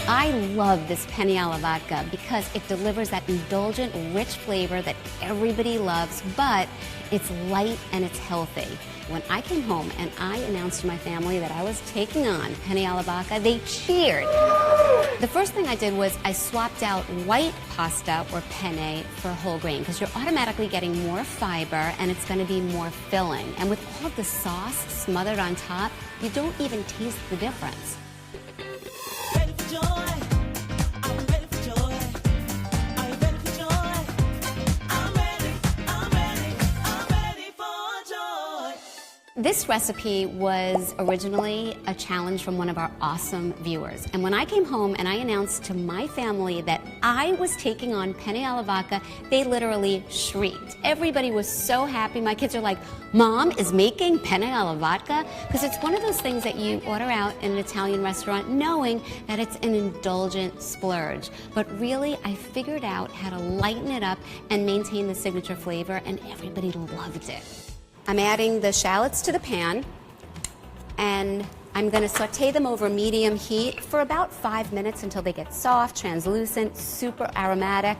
I love this Penne Alla Vodka because it delivers that indulgent, rich flavor that everybody loves, but it's light and it's healthy. When I came home and I announced to my family that I was taking on Penne Alla Vodka, they cheered. The first thing I did was I swapped out white pasta or penne for whole grain because you're automatically getting more fiber and it's going to be more filling. And with all of the sauce smothered on top, you don't even taste the difference. This recipe was originally a challenge from one of our awesome viewers. And when I came home and I announced to my family that I was taking on Penne Alla Vodka, they literally shrieked. Everybody was so happy. My kids are like, Mom is making Penne Alla Vodka? Because it's one of those things that you order out in an Italian restaurant knowing that it's an indulgent splurge. But really, I figured out how to lighten it up and maintain the signature flavor, and everybody loved it. I'm adding the shallots to the pan, and I'm going to saute them over medium heat for about 5 minutes until they get soft, translucent, super aromatic.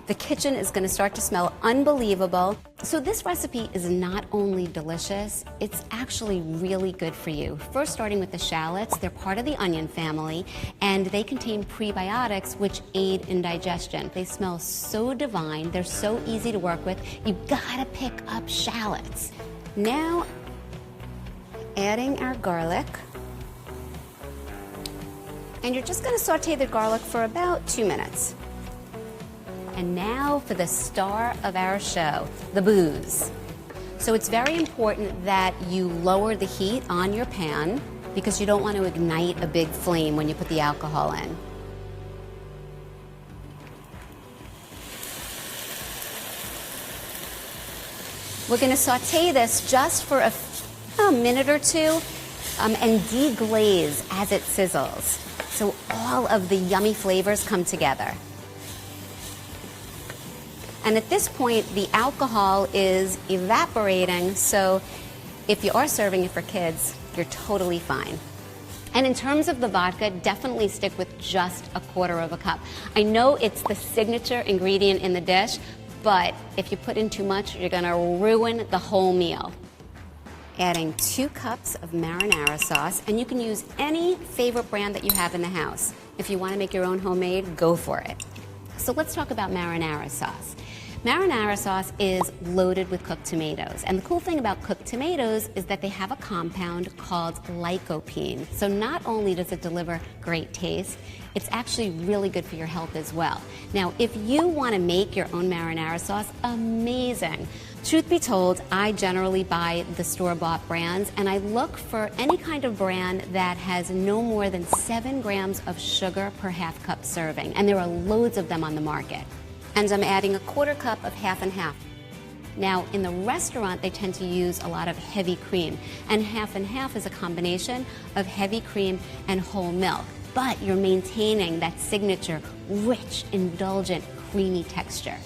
The kitchen is going to start to smell unbelievable. So this recipe is not only delicious, it's actually really good for you. First, starting with the shallots, they're part of the onion family, and they contain prebiotics which aid in digestion. They smell so divine, they're so easy to work with. You gotta pick up shallots. Now, adding our garlic. And you're just gonna saute the garlic for about 2 minutes. And now for the star of our show, the booze. So it's very important that you lower the heat on your pan because you don't want to ignite a big flame when you put the alcohol in. We're going to saute this just for a minute or two and deglaze as it sizzles. So all of the yummy flavors come together. And at this point, the alcohol is evaporating, so if you are serving it for kids, you're totally fine. And in terms of the vodka, definitely stick with just 1/4 cup. I know it's the signature ingredient in the dish, but if you put in too much, you're gonna ruin the whole meal. Adding 2 cups of marinara sauce, and you can use any favorite brand that you have in the house. If you wanna make your own homemade, go for it. So let's talk about marinara sauce. Marinara sauce is loaded with cooked tomatoes, and the cool thing about cooked tomatoes is that they have a compound called lycopene. So not only does it deliver great taste, it's actually really good for your health as well. Now, if you want to make your own marinara sauce, amazing. Truth be told, I generally buy the store-bought brands, and I look for any kind of brand that has no more than 7 grams of sugar per half cup serving, and there are loads of them on the market. And I'm adding 1/4 cup of half and half. Now, in the restaurant, they tend to use a lot of heavy cream, and half and half is a combination of heavy cream and whole milk, but you're maintaining that signature, rich, indulgent, creamy texture.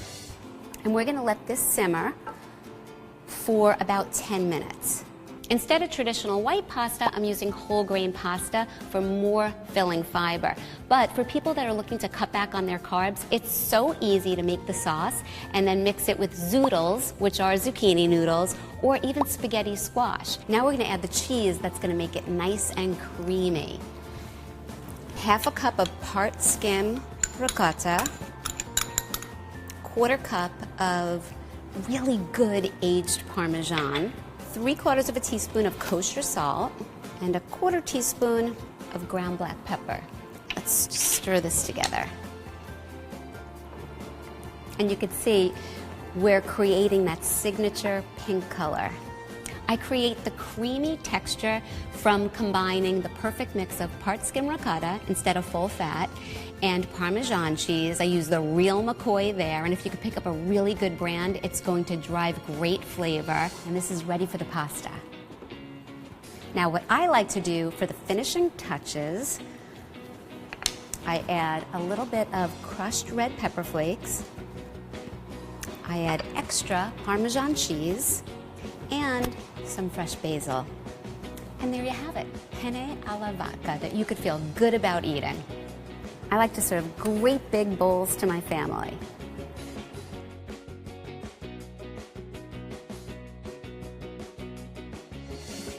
And we're gonna let this simmer for about 10 minutes. Instead of traditional white pasta, I'm using whole grain pasta for more filling fiber. But for people that are looking to cut back on their carbs, it's so easy to make the sauce and then mix it with zoodles, which are zucchini noodles, or even spaghetti squash. Now we're gonna add the cheese that's gonna make it nice and creamy. Half a cup of part skim ricotta, 1/4 cup of really good aged Parmesan, 3/4 of a teaspoon of kosher salt, and 1/4 teaspoon of ground black pepper. Let's just stir this together. And you can see we're creating that signature pink color. I create the creamy texture from combining the perfect mix of part skim ricotta instead of full fat and Parmesan cheese. I use the real McCoy there, and if you could pick up a really good brand, it's going to drive great flavor, and this is ready for the pasta. Now, what I like to do for the finishing touches, I add a little bit of crushed red pepper flakes, I add extra Parmesan cheese, and some fresh basil. And there you have it, Penne Alla Vodka that you could feel good about eating. I like to serve great big bowls to my family.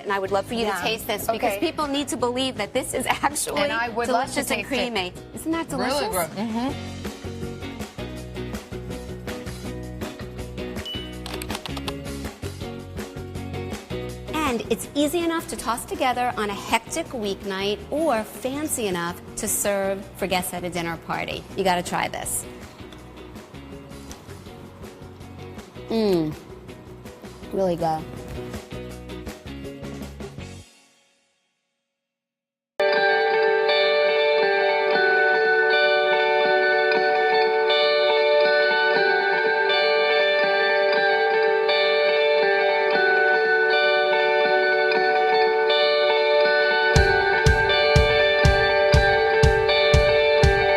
And I would love for you to taste this because people need to believe that this is actually delicious and creamy. Isn't that delicious? Really good. And it's easy enough to toss together on a hectic weeknight or fancy enough to serve for guests at a dinner party. You got to try this. Really good.